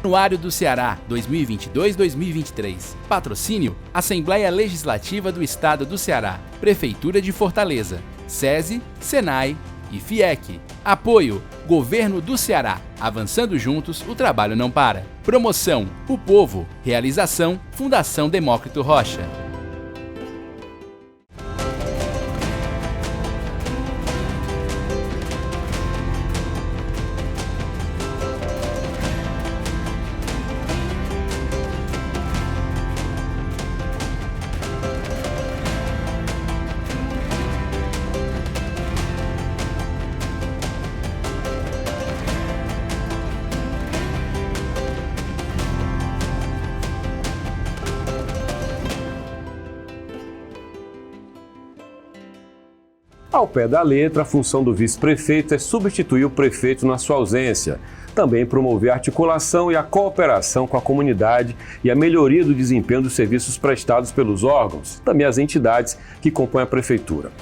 Anuário do Ceará 2022-2023. Patrocínio: Assembleia Legislativa do Estado do Ceará, Prefeitura de Fortaleza, SESI, SENAI e FIEC. Apoio: Governo do Ceará. Avançando juntos, o trabalho não para. Promoção: O Povo. Realização: Fundação Demócrito Rocha. Ao pé da letra, a função do vice-prefeito é substituir o prefeito na sua ausência. Também promover a articulação e a cooperação com a comunidade e a melhoria do desempenho dos serviços prestados pelos órgãos, também as entidades que compõem a prefeitura.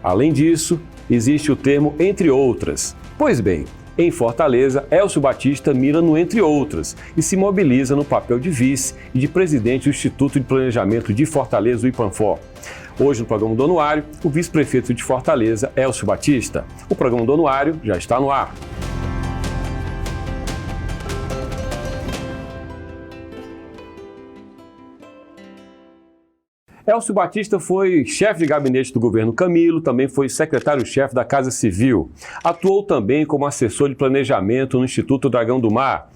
Além disso, existe o termo entre outras. Pois bem, em Fortaleza, Elcio Batista mira no entre outras e se mobiliza no papel de vice e de presidente do Instituto de Planejamento de Fortaleza, o IPLANFOR. Hoje, no programa do Anuário, o vice-prefeito de Fortaleza, Elcio Batista. O programa do Anuário já está no ar. Elcio Batista foi chefe de gabinete do governo Camilo, também foi secretário-chefe da Casa Civil. Atuou também como assessor de planejamento no Instituto Dragão do Mar.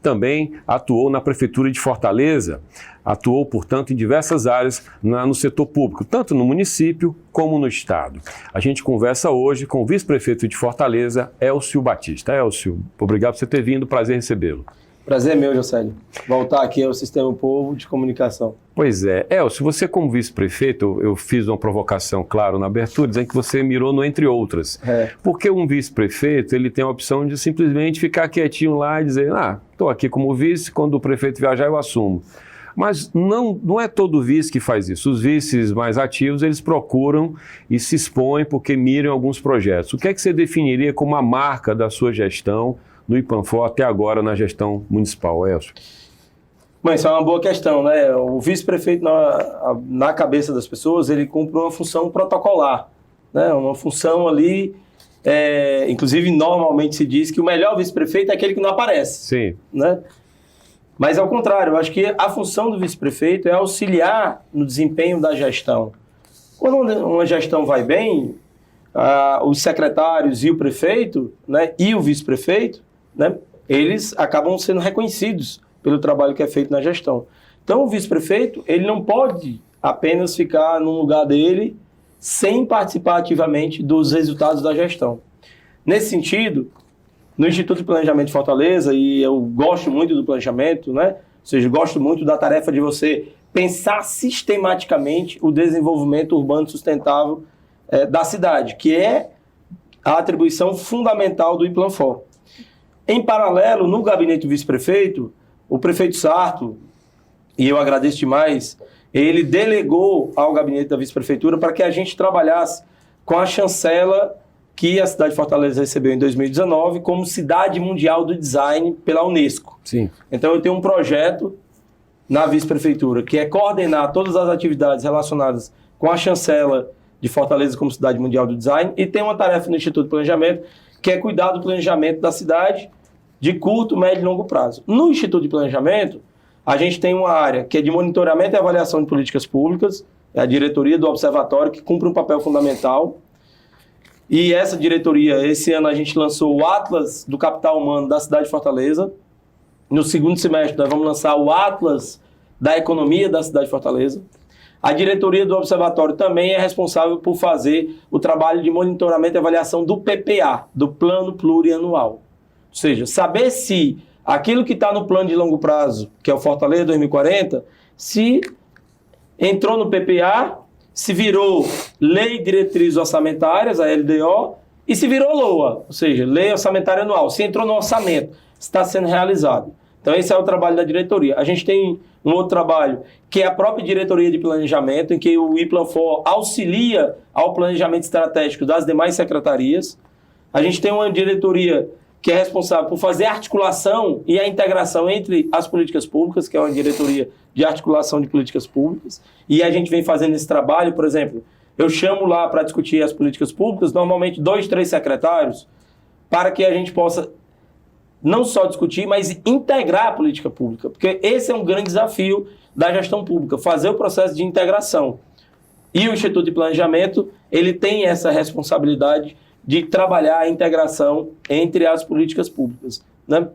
Também atuou na Prefeitura de Fortaleza, atuou, portanto, em diversas áreas no setor público, tanto no município como no estado. A gente conversa hoje com o vice-prefeito de Fortaleza, Elcio Batista. Elcio, obrigado por você ter vindo, prazer recebê-lo. Prazer é meu, Jocélio, voltar aqui ao Sistema Povo de Comunicação. Pois é. Elcio, você como vice-prefeito, eu fiz uma provocação, claro, na abertura, dizendo que você mirou no entre outras. Porque um vice-prefeito, ele tem a opção de simplesmente ficar quietinho lá e dizer, estou aqui como vice, quando o prefeito viajar eu assumo. Mas não é todo vice que faz isso. Os vices mais ativos, eles procuram e se expõem porque miram alguns projetos. O que é que você definiria como a marca da sua gestão no IPLANFOR até agora na gestão municipal, Elcio? Bom, isso é uma boa questão, né? O vice-prefeito, na cabeça das pessoas, ele cumpre uma função protocolar, né? Uma função ali, inclusive normalmente se diz que o melhor vice-prefeito é aquele que não aparece. Sim. Né? Mas ao contrário, eu acho que a função do vice-prefeito é auxiliar no desempenho da gestão. Quando uma gestão vai bem, os secretários e o prefeito, né, e o vice-prefeito, né, eles acabam sendo reconhecidos pelo trabalho que é feito na gestão. Então, o vice-prefeito, ele não pode apenas ficar no lugar dele sem participar ativamente dos resultados da gestão. Nesse sentido, no Instituto de Planejamento de Fortaleza, e eu gosto muito do planejamento, né, ou seja, gosto muito da tarefa de você pensar sistematicamente o desenvolvimento urbano sustentável da cidade, que é a atribuição fundamental do IPLANFOR. Em paralelo, no gabinete do vice-prefeito, o prefeito Sarto, e eu agradeço demais, ele delegou ao gabinete da vice-prefeitura para que a gente trabalhasse com a chancela que a cidade de Fortaleza recebeu em 2019 como Cidade Mundial do Design pela Unesco. Sim. Então eu tenho um projeto na vice-prefeitura que é coordenar todas as atividades relacionadas com a chancela de Fortaleza como Cidade Mundial do Design, e tem uma tarefa no Instituto de Planejamento que é cuidar do planejamento da cidade de curto, médio e longo prazo. No Instituto de Planejamento, a gente tem uma área que é de monitoramento e avaliação de políticas públicas, é a diretoria do Observatório, que cumpre um papel fundamental. E essa diretoria, esse ano a gente lançou o Atlas do Capital Humano da cidade de Fortaleza. No segundo semestre nós vamos lançar o Atlas da Economia da cidade de Fortaleza. A diretoria do Observatório também é responsável por fazer o trabalho de monitoramento e avaliação do PPA, do Plano Plurianual. Ou seja, saber se aquilo que está no plano de longo prazo, que é o Fortaleza 2040, se entrou no PPA, se virou Lei de Diretrizes Orçamentárias, a LDO, e se virou LOA, ou seja, Lei Orçamentária Anual, se entrou no orçamento, está sendo realizado. Então esse é o trabalho da diretoria. A gente tem um outro trabalho, que é a própria diretoria de planejamento, em que o IPLANFOR auxilia ao planejamento estratégico das demais secretarias. A gente tem uma diretoria que é responsável por fazer a articulação e a integração entre as políticas públicas, que é uma diretoria de articulação de políticas públicas, e a gente vem fazendo esse trabalho. Por exemplo, eu chamo lá para discutir as políticas públicas, normalmente 2, 3 secretários, para que a gente possa não só discutir, mas integrar a política pública, porque esse é um grande desafio da gestão pública, fazer o processo de integração. E o Instituto de Planejamento, ele tem essa responsabilidade de trabalhar a integração entre as políticas públicas, né?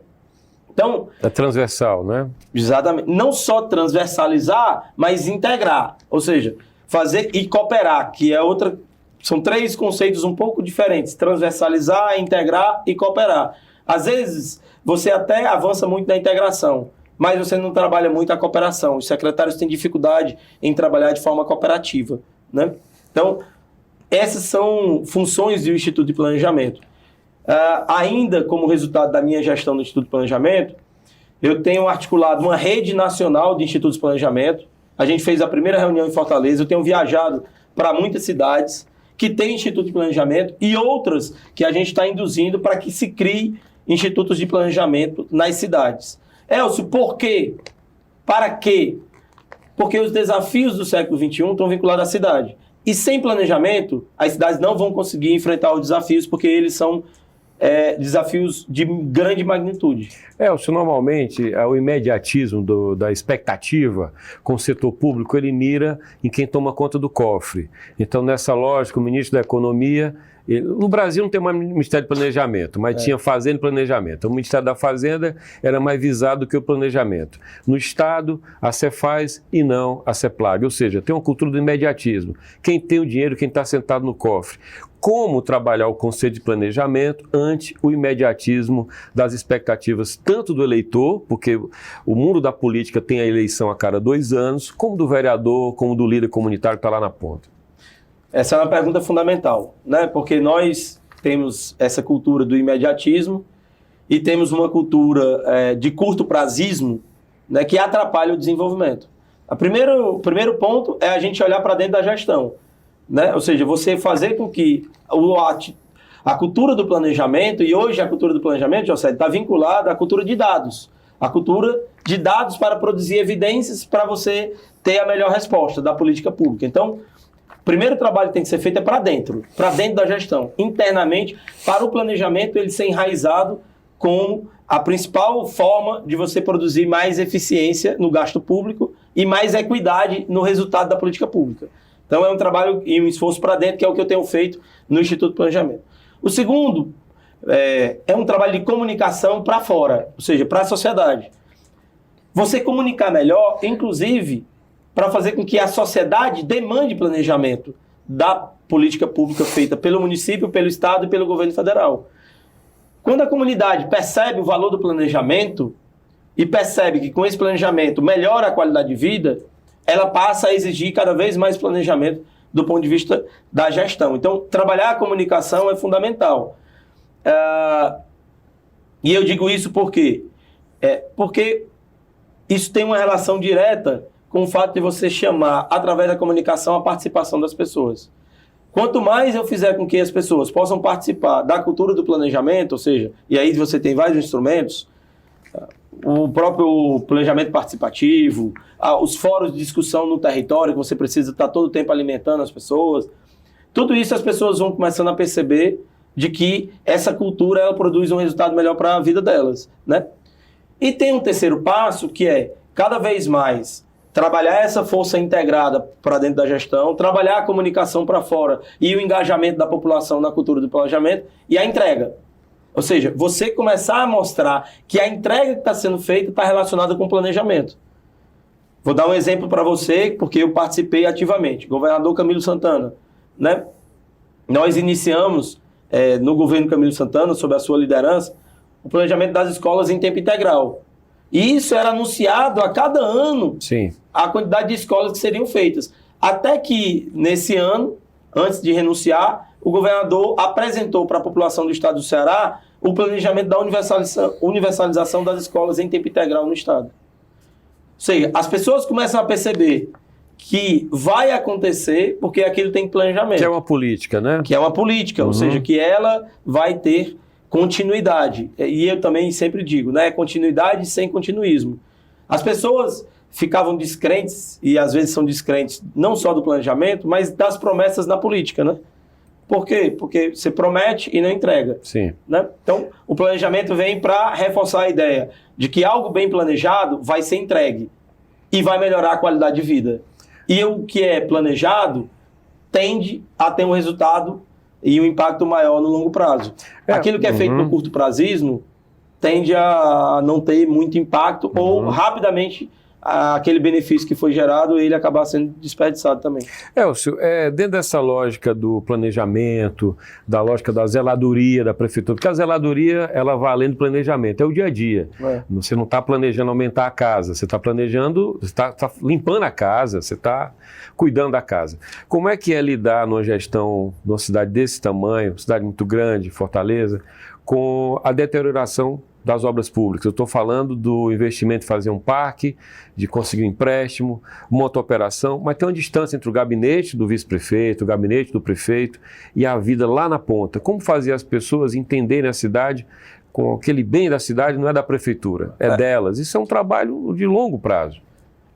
Então, é transversal, né? Exatamente. Não só transversalizar, mas integrar. Ou seja, fazer e cooperar, que é outra... São 3 conceitos um pouco diferentes. Transversalizar, integrar e cooperar. Às vezes, você até avança muito na integração, mas você não trabalha muito a cooperação. Os secretários têm dificuldade em trabalhar de forma cooperativa, né? Então, essas são funções do Instituto de Planejamento. Ainda como resultado da minha gestão no Instituto de Planejamento, eu tenho articulado uma rede nacional de institutos de planejamento. A gente fez a primeira reunião em Fortaleza. Eu tenho viajado para muitas cidades que têm Instituto de Planejamento e outras que a gente está induzindo para que se crie institutos de planejamento nas cidades. Elcio, por quê? Para quê? Porque os desafios do século XXI estão vinculados à cidade. E sem planejamento, as cidades não vão conseguir enfrentar os desafios, porque eles são desafios de grande magnitude. Elcio, normalmente, o imediatismo da expectativa com o setor público, ele mira em quem toma conta do cofre. Então, nessa lógica, o ministro da Economia... No Brasil não tem mais Ministério de Planejamento, mas tinha Fazenda e Planejamento. O Ministério da Fazenda era mais visado do que o planejamento. No Estado, a Cefaz e não a Ceplag. Ou seja, tem uma cultura do imediatismo. Quem tem o dinheiro, quem está sentado no cofre. Como trabalhar o conceito de planejamento ante o imediatismo das expectativas, tanto do eleitor, porque o mundo da política tem a eleição a cada 2 anos, como do vereador, como do líder comunitário que está lá na ponta. Essa é uma pergunta fundamental, né? Porque nós temos essa cultura do imediatismo e temos uma cultura de curto prazismo, né, que atrapalha o desenvolvimento. O primeiro ponto é a gente olhar para dentro da gestão, né? Ou seja, você fazer com que a cultura do planejamento, e hoje a cultura do planejamento, José, está vinculada à cultura de dados. A cultura de dados para produzir evidências para você ter a melhor resposta da política pública. Então, o primeiro trabalho que tem que ser feito é para dentro da gestão, internamente, para o planejamento ele ser enraizado como a principal forma de você produzir mais eficiência no gasto público e mais equidade no resultado da política pública. Então é um trabalho e um esforço para dentro, que é o que eu tenho feito no Instituto de Planejamento. O segundo é um trabalho de comunicação para fora, ou seja, para a sociedade. Você comunicar melhor, inclusive, para fazer com que a sociedade demande planejamento da política pública feita pelo município, pelo Estado e pelo governo federal. Quando a comunidade percebe o valor do planejamento e percebe que com esse planejamento melhora a qualidade de vida, ela passa a exigir cada vez mais planejamento do ponto de vista da gestão. Então, trabalhar a comunicação é fundamental. E eu digo isso por quê? Porque isso tem uma relação direta com o fato de você chamar, através da comunicação, a participação das pessoas. Quanto mais eu fizer com que as pessoas possam participar da cultura do planejamento, ou seja, e aí você tem vários instrumentos, o próprio planejamento participativo, os fóruns de discussão no território, que você precisa estar todo o tempo alimentando as pessoas, tudo isso as pessoas vão começando a perceber de que essa cultura ela produz um resultado melhor para a vida delas, né? E tem um terceiro passo, que é, cada vez mais, trabalhar essa força integrada para dentro da gestão, trabalhar a comunicação para fora e o engajamento da população na cultura do planejamento e a entrega. Ou seja, você começar a mostrar que a entrega que está sendo feita está relacionada com o planejamento. Vou dar um exemplo para você, porque eu participei ativamente. Governador Camilo Santana, né? Nós iniciamos, no governo Camilo Santana, sob a sua liderança, o planejamento das escolas em tempo integral. E isso era anunciado a cada ano. Sim. A quantidade de escolas que seriam feitas. Até que, nesse ano, antes de renunciar, o governador apresentou para a população do estado do Ceará o planejamento da universalização das escolas em tempo integral no estado. Ou seja, as pessoas começam a perceber que vai acontecer porque aquilo tem planejamento. Que é uma política, né? Que é uma política, ou seja, que ela vai ter continuidade. E eu também sempre digo, né? Continuidade sem continuismo. As pessoas ficavam descrentes, e às vezes são descrentes não só do planejamento, mas das promessas na política, né? Por quê? Porque você promete e não entrega. Sim. Né? Então, o planejamento vem para reforçar a ideia de que algo bem planejado vai ser entregue e vai melhorar a qualidade de vida. E o que é planejado tende a ter um resultado e um impacto maior no longo prazo. Aquilo que é feito no curto prazismo tende a não ter muito impacto ou rapidamente aquele benefício que foi gerado, ele acabar sendo desperdiçado também. Elcio, dentro dessa lógica do planejamento, da lógica da zeladoria da prefeitura, porque a zeladoria, ela vai além do planejamento, é o dia a dia. Você não está planejando aumentar a casa, você está planejando, você está limpando a casa, você está cuidando da casa. Como é que é lidar numa gestão numa cidade desse tamanho, cidade muito grande, Fortaleza, com a deterioração das obras públicas? Eu estou falando do investimento em fazer um parque, de conseguir um empréstimo, moto-operação, mas tem uma distância entre o gabinete do vice-prefeito, o gabinete do prefeito e a vida lá na ponta. Como fazer as pessoas entenderem a cidade com aquele bem da cidade não é da prefeitura, é delas. Isso é um trabalho de longo prazo.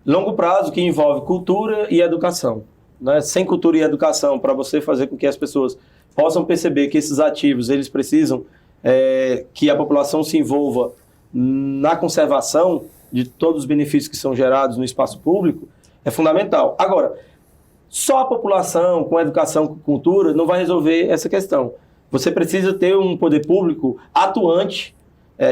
Longo prazo que envolve cultura e educação. Né? Sem cultura e educação, para você fazer com que as pessoas possam perceber que esses ativos, eles precisam que a população se envolva na conservação de todos os benefícios que são gerados no espaço público, é fundamental. Agora, só a população com educação, com cultura, não vai resolver essa questão. Você precisa ter um poder público atuante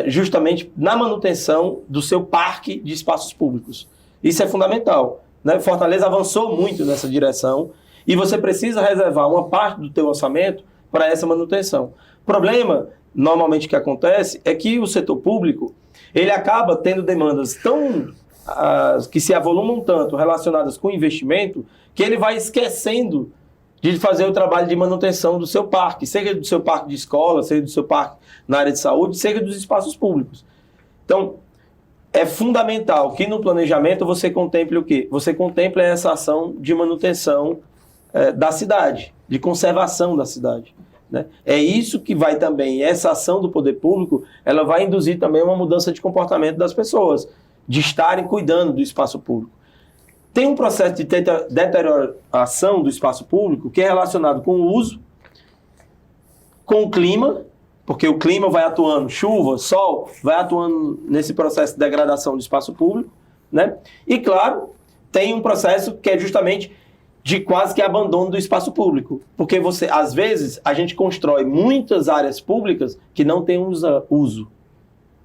justamente na manutenção do seu parque de espaços públicos. Isso é fundamental. Né? Fortaleza avançou muito nessa direção e você precisa reservar uma parte do teu orçamento para essa manutenção. O problema, normalmente, que acontece é que o setor público ele acaba tendo demandas tão que se avolumam tanto relacionadas com investimento que ele vai esquecendo de fazer o trabalho de manutenção do seu parque, seja do seu parque de escola, seja do seu parque na área de saúde, seja dos espaços públicos. Então, é fundamental que no planejamento você contemple o quê? Você contemple essa ação de manutenção da cidade, de conservação da cidade. Né? É isso que vai também, essa ação do poder público, ela vai induzir também uma mudança de comportamento das pessoas, de estarem cuidando do espaço público. Tem um processo de deterioração do espaço público que é relacionado com o uso, com o clima, porque o clima vai atuando, chuva, sol, vai atuando nesse processo de degradação do espaço público, né? E claro, tem um processo que é justamente de quase que abandono do espaço público, porque às vezes a gente constrói muitas áreas públicas que não têm uso.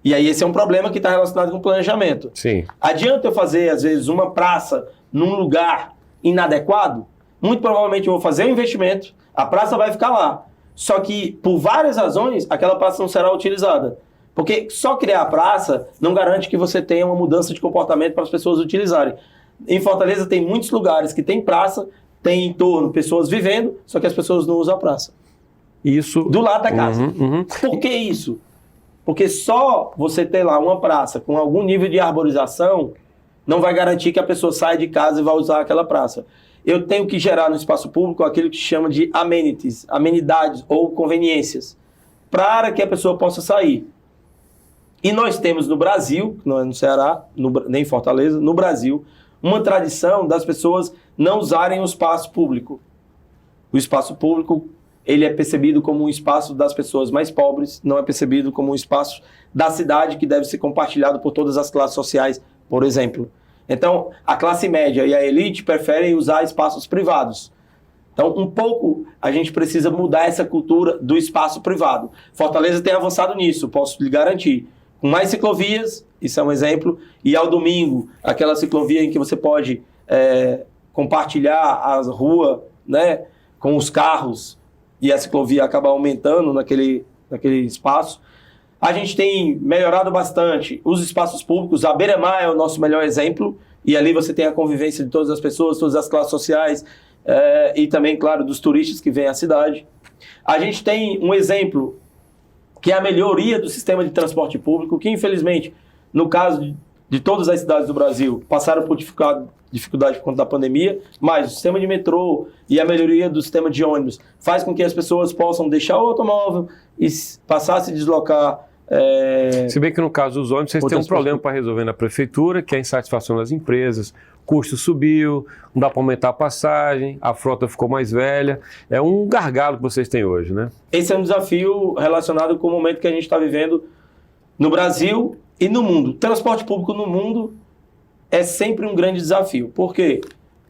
E aí esse é um problema que está relacionado com o planejamento. Sim. Adianta eu fazer, às vezes, uma praça num lugar inadequado? Muito provavelmente eu vou fazer um investimento, a praça vai ficar lá. Só que, por várias razões, aquela praça não será utilizada. Porque só criar a praça não garante que você tenha uma mudança de comportamento para as pessoas utilizarem. Em Fortaleza tem muitos lugares que tem praça, tem em torno pessoas vivendo, só que as pessoas não usam a praça. Isso. Do lado da casa. Por que isso? Porque só você ter lá uma praça com algum nível de arborização não vai garantir que a pessoa saia de casa e vá usar aquela praça. Eu tenho que gerar no espaço público aquilo que se chama de amenities, amenidades ou conveniências, para que a pessoa possa sair. E nós temos no Brasil, não é no Ceará, nem em Fortaleza, no Brasil, uma tradição das pessoas não usarem o espaço público. O espaço público, ele é percebido como um espaço das pessoas mais pobres, não é percebido como um espaço da cidade que deve ser compartilhado por todas as classes sociais, por exemplo. Então, a classe média e a elite preferem usar espaços privados. Então, um pouco, a gente precisa mudar essa cultura do espaço privado. Fortaleza tem avançado nisso, posso lhe garantir. Com mais ciclovias, isso é um exemplo, e ao domingo, aquela ciclovia em que você pode compartilhar a rua, né, com os carros, e a ciclovia acaba aumentando naquele espaço. A gente tem melhorado bastante os espaços públicos. A Beira-Mar é o nosso melhor exemplo, e ali você tem a convivência de todas as pessoas, todas as classes sociais, e também, claro, dos turistas que vêm à cidade. A gente tem um exemplo que é a melhoria do sistema de transporte público, que infelizmente, no caso de todas as cidades do Brasil passaram por dificuldade por conta da pandemia, mas o sistema de metrô e a melhoria do sistema de ônibus faz com que as pessoas possam deixar o automóvel e passar a se deslocar. Se bem que no caso dos ônibus, vocês têm um problema para resolver na prefeitura, que é a insatisfação das empresas, custo subiu, não dá para aumentar a passagem, a frota ficou mais velha. É um gargalo que vocês têm hoje, né? Esse é um desafio relacionado com o momento que a gente está vivendo no Brasil e no mundo. Transporte público no mundo é sempre um grande desafio. Por quê?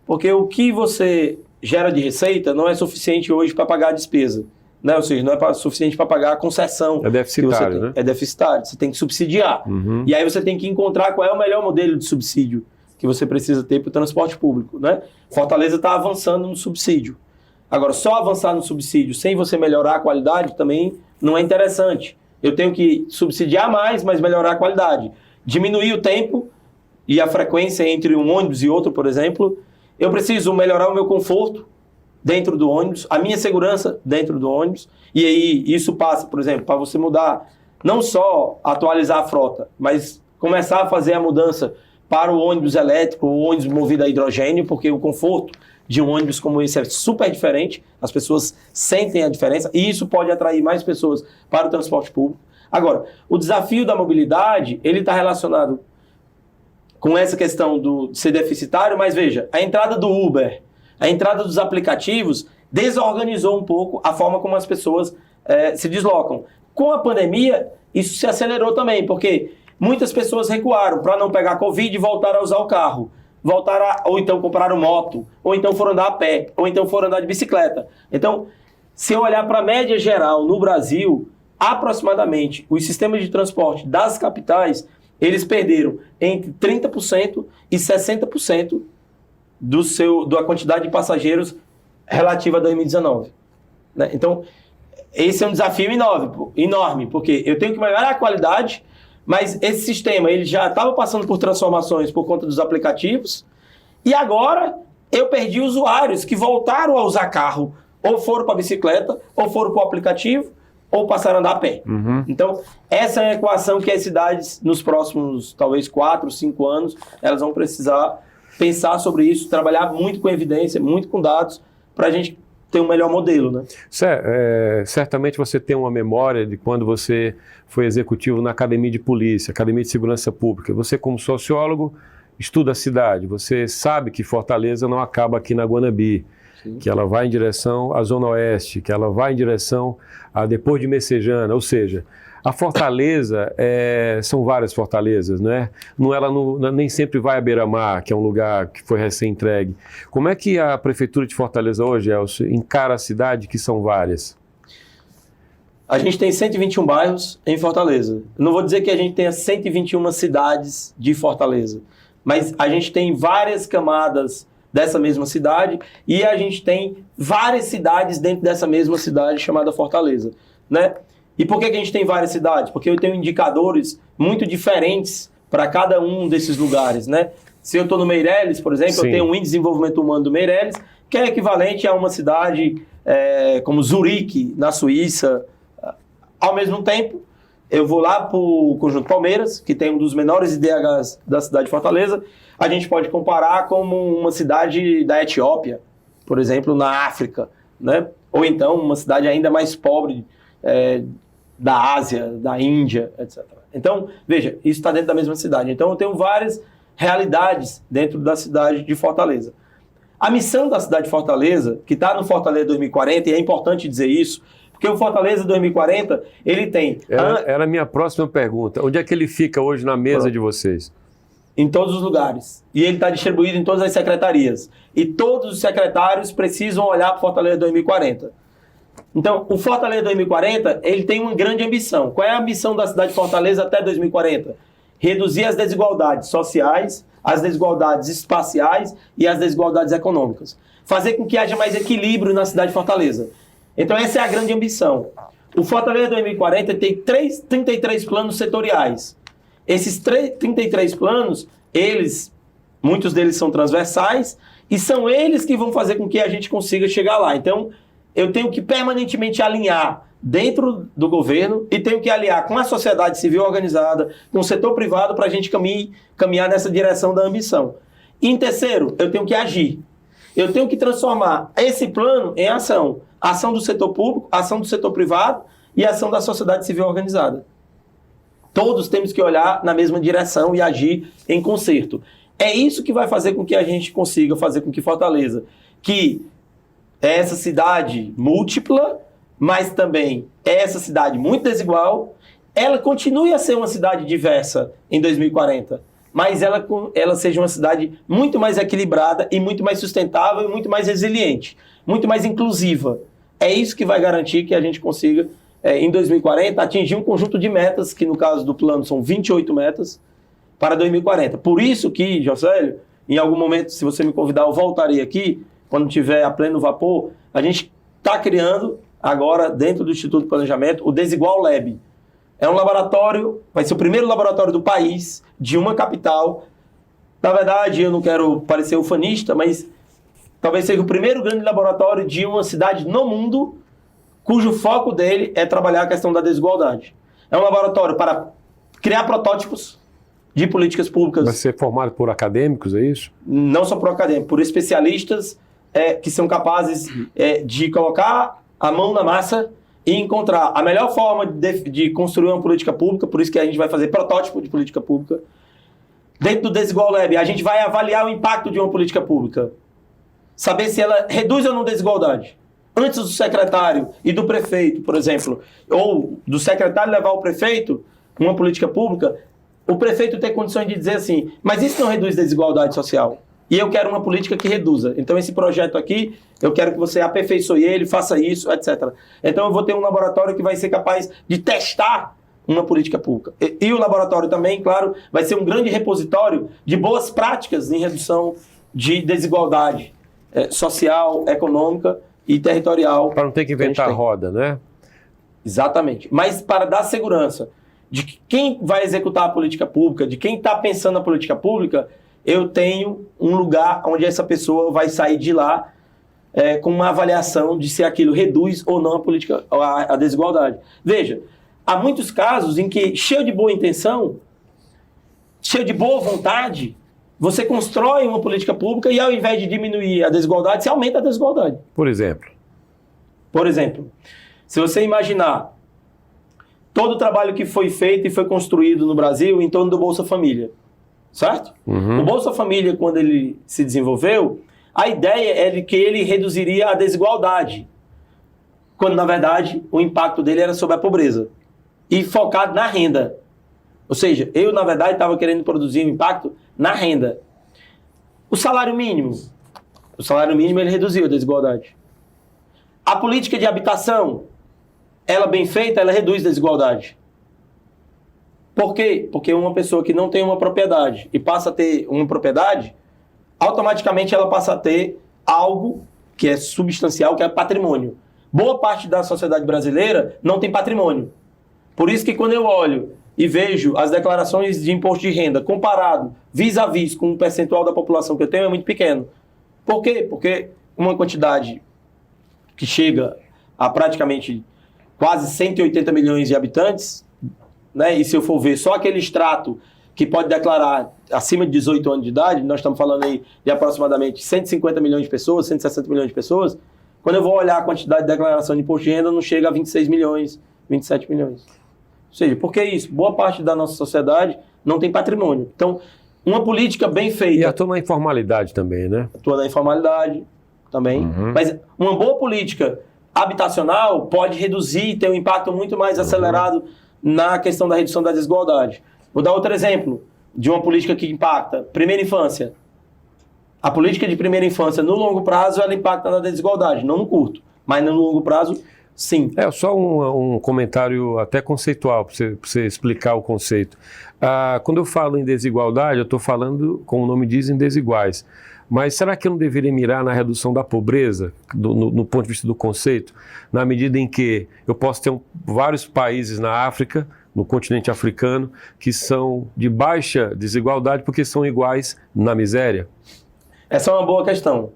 Porque o que você gera de receita não é suficiente hoje para pagar a despesa. Né? Ou seja, não é suficiente para pagar a concessão. É deficitário, né? É deficitário, você tem que subsidiar. Uhum. E aí você tem que encontrar qual é o melhor modelo de subsídio que você precisa ter para o transporte público. Né? Fortaleza está avançando no subsídio. Agora, só avançar no subsídio sem você melhorar a qualidade também não é interessante. Eu tenho que subsidiar mais, mas melhorar a qualidade. Diminuir o tempo e a frequência entre um ônibus e outro, por exemplo. Eu preciso melhorar o meu conforto dentro do ônibus, a minha segurança dentro do ônibus. E aí isso passa, por exemplo, para você mudar, não só atualizar a frota, mas começar a fazer a mudança para o ônibus elétrico, o ônibus movido a hidrogênio, porque o conforto de um ônibus como esse é super diferente, as pessoas sentem a diferença e isso pode atrair mais pessoas para o transporte público. Agora, o desafio da mobilidade, ele está relacionado com essa questão de ser deficitário, mas veja, a entrada do Uber, a entrada dos aplicativos desorganizou um pouco a forma como as pessoas se deslocam. Com a pandemia, isso se acelerou também, porque muitas pessoas recuaram para não pegar Covid e voltaram a usar o carro. Ou então compraram moto, ou então foram andar a pé, ou então foram andar de bicicleta. Então, se eu olhar para a média geral no Brasil, aproximadamente os sistemas de transporte das capitais, eles perderam entre 30% e 60% da quantidade de passageiros relativa a 2019. Né? Então, esse é um desafio enorme, porque eu tenho que melhorar a qualidade, mas esse sistema ele já estava passando por transformações por conta dos aplicativos, e agora eu perdi usuários que voltaram a usar carro, ou foram para a bicicleta, ou foram para o aplicativo, ou passaram a andar a pé. Uhum. Então, essa é a equação que as cidades, nos próximos, talvez, 4, 5 anos, elas vão precisar pensar sobre isso, trabalhar muito com evidência, muito com dados, para a gente ter um melhor modelo, né? Certamente você tem uma memória de quando você foi executivo na Academia de Polícia, Academia de Segurança Pública. Você, como sociólogo, estuda a cidade. Você sabe que Fortaleza não acaba aqui na Guanabi, sim, que ela vai em direção à Zona Oeste, que ela vai em direção a depois de Messejana, ou seja, a Fortaleza, são várias fortalezas, né? Ela nem sempre vai a Beira-Mar, que é um lugar que foi recém-entregue. Como é que a Prefeitura de Fortaleza hoje, Elcio, encara a cidade, que são várias? A gente tem 121 bairros em Fortaleza. Não vou dizer que a gente tenha 121 cidades de Fortaleza, mas a gente tem várias camadas dessa mesma cidade e a gente tem várias cidades dentro dessa mesma cidade chamada Fortaleza, né? E por que a gente tem várias cidades? Porque eu tenho indicadores muito diferentes para cada um desses lugares, né? Se eu estou no Meireles, por exemplo, sim, eu tenho um índice de desenvolvimento humano do Meireles, que é equivalente a uma cidade como Zurique, na Suíça. Ao mesmo tempo, eu vou lá para o Conjunto Palmeiras, que tem um dos menores IDHs da cidade de Fortaleza. A gente pode comparar como uma cidade da Etiópia, por exemplo, na África, né? Ou então uma cidade ainda mais pobre da Ásia, da Índia, etc. Então, veja, isso está dentro da mesma cidade. Então, eu tenho várias realidades dentro da cidade de Fortaleza. A missão da cidade de Fortaleza, que está no Fortaleza 2040, e é importante dizer isso, porque o Fortaleza 2040, ele tem... Era a minha próxima pergunta. Onde é que ele fica hoje na mesa de vocês? Em todos os lugares. E ele está distribuído em todas as secretarias. E todos os secretários precisam olhar para o Fortaleza 2040. Então, o Fortaleza 2040, ele tem uma grande ambição. Qual é a ambição da cidade de Fortaleza até 2040? Reduzir as desigualdades sociais, as desigualdades espaciais e as desigualdades econômicas. Fazer com que haja mais equilíbrio na cidade de Fortaleza. Então, essa é a grande ambição. O Fortaleza 2040 tem 33 planos setoriais. Esses 33 planos, muitos deles são transversais, e são eles que vão fazer com que a gente consiga chegar lá. Então, eu tenho que permanentemente alinhar dentro do governo e tenho que alinhar com a sociedade civil organizada, com o setor privado, para a gente caminhar nessa direção da ambição. E em terceiro, eu tenho que agir. Eu tenho que transformar esse plano em ação. Ação do setor público, ação do setor privado e ação da sociedade civil organizada. Todos temos que olhar na mesma direção e agir em concerto. É isso que vai fazer com que a gente consiga fazer com que Fortaleza, que é essa cidade múltipla, mas também é essa cidade muito desigual, ela continue a ser uma cidade diversa em 2040, mas ela seja uma cidade muito mais equilibrada e muito mais sustentável e muito mais resiliente, muito mais inclusiva. É isso que vai garantir que a gente consiga, em 2040, atingir um conjunto de metas, que no caso do plano são 28 metas, para 2040. Por isso que, Josélio, em algum momento, se você me convidar, eu voltarei aqui, quando tiver a pleno vapor, a gente está criando agora, dentro do Instituto de Planejamento, o Desigual Lab. É um laboratório, vai ser o primeiro laboratório do país, de uma capital. Na verdade, eu não quero parecer ufanista, mas talvez seja o primeiro grande laboratório de uma cidade no mundo cujo foco dele é trabalhar a questão da desigualdade. É um laboratório para criar protótipos de políticas públicas. Vai ser formado por acadêmicos, é isso? Não só por acadêmicos, por especialistas que são capazes de colocar a mão na massa e encontrar a melhor forma de construir uma política pública. Por isso que a gente vai fazer protótipo de política pública. Dentro do Desigual Lab, a gente vai avaliar o impacto de uma política pública. Saber se ela reduz ou não desigualdade. Antes do secretário e do prefeito, por exemplo, ou do secretário levar ao prefeito uma política pública, o prefeito tem condições de dizer assim, mas isso não reduz desigualdade social. E eu quero uma política que reduza. Então esse projeto aqui, eu quero que você aperfeiçoe ele, faça isso, etc. Então eu vou ter um laboratório que vai ser capaz de testar uma política pública. E o laboratório também, claro, vai ser um grande repositório de boas práticas em redução de desigualdade social, econômica e territorial. Para não ter que inventar a roda, né? Exatamente. Mas para dar segurança de que quem vai executar a política pública, de quem está pensando na política pública, eu tenho um lugar onde essa pessoa vai sair de lá com uma avaliação de se aquilo reduz ou não a desigualdade. Veja, há muitos casos em que, cheio de boa intenção, cheio de boa vontade, você constrói uma política pública e, ao invés de diminuir a desigualdade, você aumenta a desigualdade. Por exemplo? Por exemplo, se você imaginar todo o trabalho que foi feito e foi construído no Brasil em torno do Bolsa Família, certo? Uhum. O Bolsa Família, quando ele se desenvolveu, a ideia é de que ele reduziria a desigualdade, quando, na verdade, o impacto dele era sobre a pobreza e focado na renda. Ou seja, eu, na verdade, estava querendo produzir um impacto na renda. O salário mínimo ele reduziu a desigualdade. A política de habitação, ela bem feita, ela reduz a desigualdade. Por quê? Porque uma pessoa que não tem uma propriedade e passa a ter uma propriedade, automaticamente ela passa a ter algo que é substancial, que é patrimônio. Boa parte da sociedade brasileira não tem patrimônio. Por isso que quando eu olho e vejo as declarações de imposto de renda comparado vis-à-vis com o percentual da população que eu tenho é muito pequeno. Por quê? Porque uma quantidade que chega a praticamente quase 180 milhões de habitantes, né? E se eu for ver só aquele extrato que pode declarar acima de 18 anos de idade, nós estamos falando aí de aproximadamente 150 milhões de pessoas, 160 milhões de pessoas, quando eu vou olhar a quantidade de declaração de imposto de renda, não chega a 26 milhões, 27 milhões. Ou seja, por que isso? Boa parte da nossa sociedade não tem patrimônio. Então, uma política bem feita... E atua na informalidade também, né? Atua na informalidade também. Uhum. Mas uma boa política habitacional pode reduzir e ter um impacto muito mais acelerado na questão da redução da desigualdade. Vou dar outro exemplo de uma política que impacta. Primeira infância. A política de primeira infância, no longo prazo, ela impacta na desigualdade, não no curto. Mas no longo prazo... Sim. Só um comentário até conceitual, para você explicar o conceito. Quando eu falo em desigualdade, eu estou falando, como o nome diz, em desiguais. Mas será que eu não deveria mirar na redução da pobreza, no ponto de vista do conceito, na medida em que eu posso ter vários países na África, no continente africano, que são de baixa desigualdade porque são iguais na miséria? Essa é uma boa questão,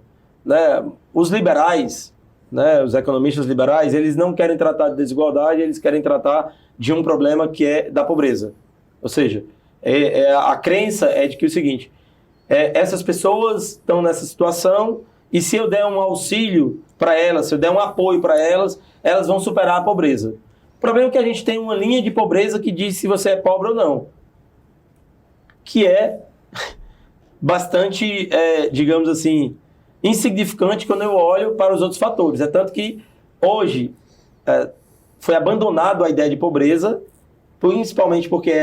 né? Os liberais, né, os economistas liberais, eles não querem tratar de desigualdade, eles querem tratar de um problema que é da pobreza. Ou seja, a crença é de que o seguinte, essas pessoas estão nessa situação e se eu der um auxílio para elas, se eu der um apoio para elas, elas vão superar a pobreza. O problema é que a gente tem uma linha de pobreza que diz se você é pobre ou não, que é bastante, digamos assim, insignificante quando eu olho para os outros fatores. É tanto que hoje foi abandonado a ideia de pobreza, principalmente porque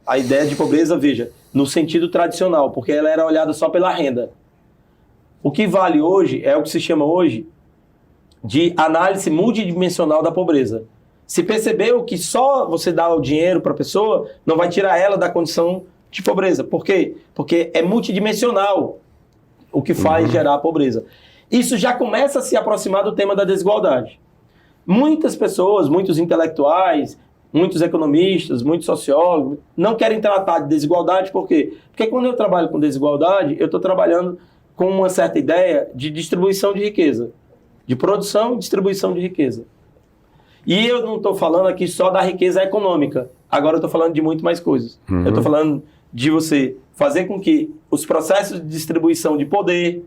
a ideia de pobreza, veja, no sentido tradicional, porque ela era olhada só pela renda. O que vale hoje é o que se chama hoje de análise multidimensional da pobreza. Se percebeu que só você dá o dinheiro para a pessoa, não vai tirar ela da condição de pobreza. Por quê? Porque é multidimensional o que faz gerar a pobreza. Isso já começa a se aproximar do tema da desigualdade. Muitas pessoas, muitos intelectuais, muitos economistas, muitos sociólogos, não querem tratar de desigualdade, por quê? Porque quando eu trabalho com desigualdade, eu estou trabalhando com uma certa ideia de distribuição de riqueza, de produção e distribuição de riqueza. E eu não estou falando aqui só da riqueza econômica, agora eu estou falando de muito mais coisas. Eu estou falando de você fazer com que os processos de distribuição de poder,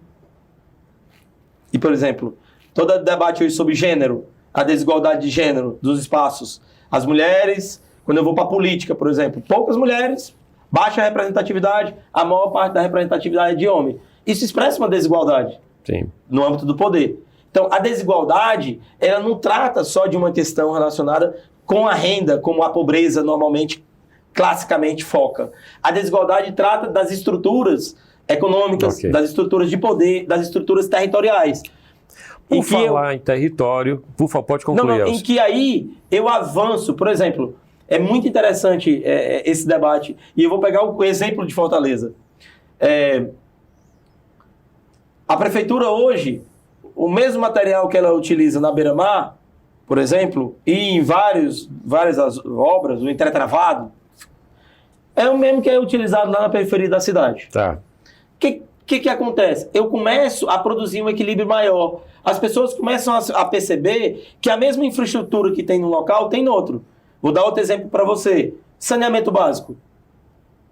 e por exemplo, todo o debate hoje sobre gênero, a desigualdade de gênero dos espaços, as mulheres, quando eu vou para a política, por exemplo, poucas mulheres, baixa representatividade, a maior parte da representatividade é de homem. Isso expressa uma desigualdade. Sim. No âmbito do poder. Então, a desigualdade, ela não trata só de uma questão relacionada com a renda, como a pobreza normalmente, classicamente foca. A desigualdade trata das estruturas econômicas, das estruturas de poder, das estruturas territoriais. Por falar em território, por favor, pode concluir. Em que aí eu avanço, por exemplo, é muito interessante esse debate, e eu vou pegar o exemplo de Fortaleza. A prefeitura hoje, o mesmo material que ela utiliza na beira-mar, por exemplo, e em várias obras, o entretravado, é o mesmo que é utilizado lá na periferia da cidade. Tá. O que acontece? Eu começo a produzir um equilíbrio maior. As pessoas começam a perceber que a mesma infraestrutura que tem num local, tem no outro. Vou dar outro exemplo para você. Saneamento básico.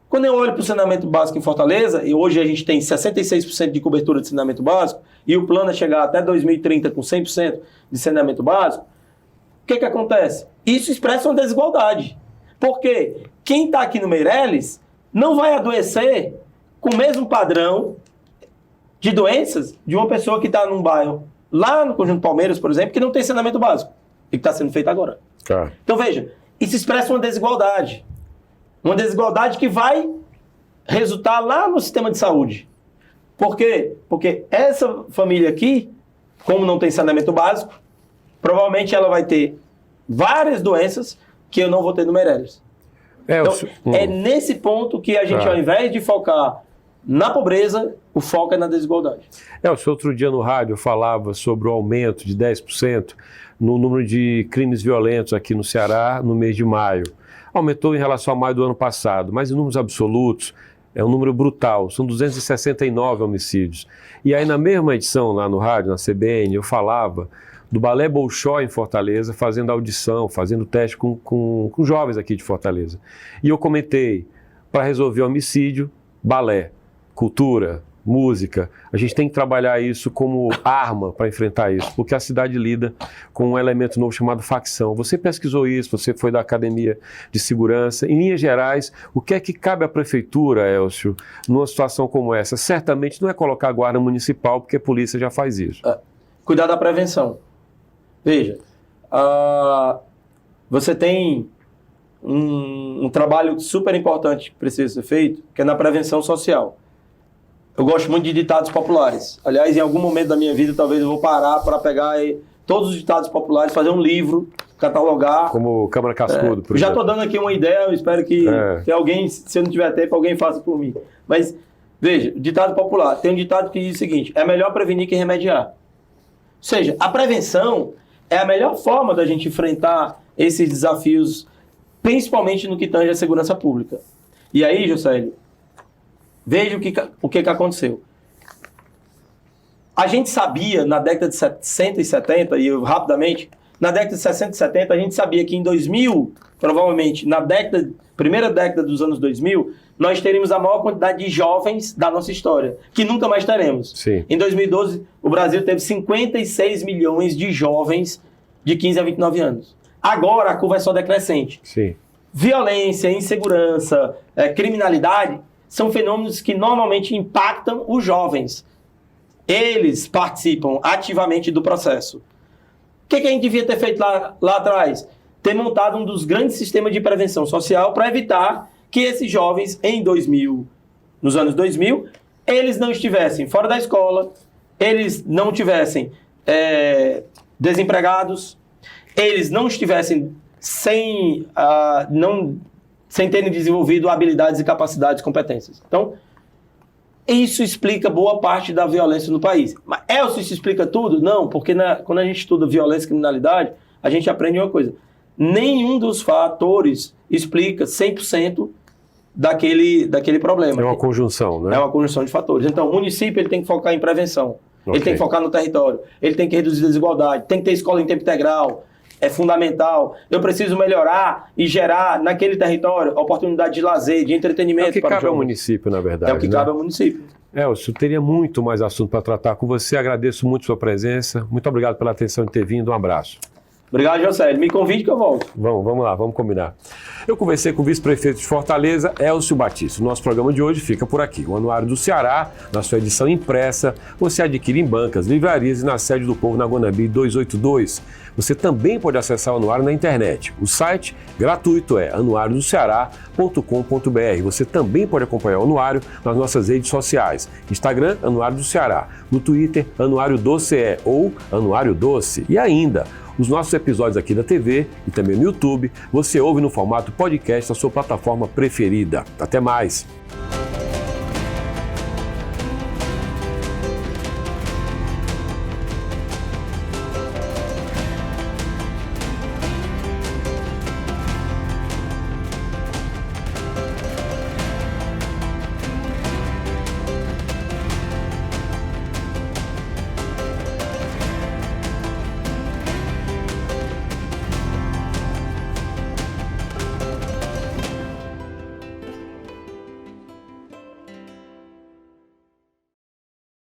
Quando eu olho para o saneamento básico em Fortaleza, e hoje a gente tem 66% de cobertura de saneamento básico, e o plano é chegar até 2030 com 100% de saneamento básico, o que acontece? Isso expressa uma desigualdade. Porque quem está aqui no Meireles não vai adoecer com o mesmo padrão de doenças de uma pessoa que está num bairro, lá no Conjunto Palmeiras, por exemplo, que não tem saneamento básico, e que está sendo feito agora. Tá. Então, veja, isso expressa uma desigualdade. Uma desigualdade que vai resultar lá no sistema de saúde. Por quê? Porque essa família aqui, como não tem saneamento básico, provavelmente ela vai ter várias doenças que eu não vou ter no Meireles. Então, é nesse ponto que a gente, ao invés de focar na pobreza, o foco é na desigualdade. O senhor outro dia no rádio falava sobre o aumento de 10% no número de crimes violentos aqui no Ceará no mês de maio. Aumentou em relação a maio do ano passado, mas em números absolutos é um número brutal, são 269 homicídios. E aí na mesma edição lá no rádio, na CBN, eu falava do Balé Bolshoi em Fortaleza, fazendo audição, fazendo teste com jovens aqui de Fortaleza. E eu comentei, para resolver homicídio, balé, cultura, música, a gente tem que trabalhar isso como arma para enfrentar isso, porque a cidade lida com um elemento novo chamado facção. Você pesquisou isso, você foi da Academia de Segurança. Em linhas gerais, o que é que cabe à prefeitura, Elcio, numa situação como essa? Certamente não é colocar a guarda municipal, porque a polícia já faz isso. Cuidar da prevenção. Veja, você tem um trabalho super importante que precisa ser feito, que é na prevenção social. Eu gosto muito de ditados populares. Aliás, em algum momento da minha vida, talvez eu vou parar para pegar todos os ditados populares, fazer um livro, catalogar. Como Câmara Cascudo, por exemplo. Já estou dando aqui uma ideia, eu espero que se alguém, se eu não tiver tempo, alguém faça por mim. Mas, veja, ditado popular. Tem um ditado que diz o seguinte: é melhor prevenir que remediar. Ou seja, a prevenção é a melhor forma da gente enfrentar esses desafios, principalmente no que tange a segurança pública. E aí, Josélio, veja o que aconteceu. A gente sabia, na década de 60 e 70, e eu rapidamente, na década de 60 e 70, a gente sabia que em 2000, provavelmente, primeira década dos anos 2000, nós teríamos a maior quantidade de jovens da nossa história, que nunca mais teremos. Sim. Em 2012, o Brasil teve 56 milhões de jovens de 15 a 29 anos. Agora, a curva é só decrescente. Sim. Violência, insegurança, criminalidade, são fenômenos que normalmente impactam os jovens. Eles participam ativamente do processo. O que a gente devia ter feito lá atrás? Ter montado um dos grandes sistemas de prevenção social para evitar que esses jovens, nos anos 2000, eles não estivessem fora da escola, eles não tivessem desempregados, eles não estivessem sem terem desenvolvido habilidades e capacidades, competências. Então, isso explica boa parte da violência no país. Mas isso explica tudo? Não, porque quando a gente estuda violência e criminalidade, a gente aprende uma coisa. Nenhum dos fatores explica 100% daquele problema. É uma conjunção, né? É uma conjunção de fatores. Então, o município ele tem que focar em prevenção. Okay. Ele tem que focar no território. Ele tem que reduzir a desigualdade. Tem que ter escola em tempo integral. É fundamental. Eu preciso melhorar e gerar naquele território oportunidade de lazer, de entretenimento. É o que cabe ao município, na verdade. É o que cabe ao município. Elcio, teria muito mais assunto para tratar com você. Agradeço muito sua presença. Muito obrigado pela atenção de ter vindo. Um abraço. Obrigado, José. Me convide que eu volto. Vamos lá, vamos combinar. Eu conversei com o vice-prefeito de Fortaleza, Elcio Batista. O nosso programa de hoje fica por aqui. O Anuário do Ceará, na sua edição impressa, você adquire em bancas, livrarias e na sede do Povo na Guanambi 282. Você também pode acessar o Anuário na internet. O site gratuito é anuariodoceará.com.br. Você também pode acompanhar o Anuário nas nossas redes sociais. Instagram, Anuário do Ceará. No Twitter, Anuário do CE ou Anuário Doce. E ainda, os nossos episódios aqui da TV e também no YouTube, você ouve no formato podcast na sua plataforma preferida. Até mais!